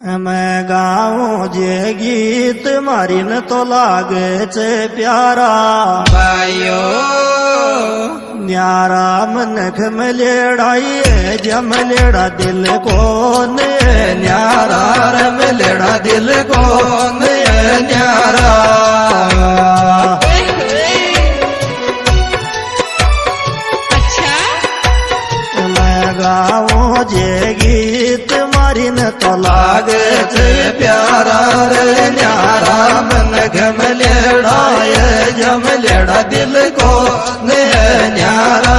मैं गाऊं जे गीत मारी न तो लागे छे प्यारा भाइयो न्यारा मनख मलेड़ाई जमलेड़ा दिल कौन न्यारा रमलेड़ा दिल कौन न्यारा मैं गाऊं जे गीत मारी न तो लागे छे प्यारा रे न्यारा मन घमलेड़ा जमलेड़ा दिल को न्यारा।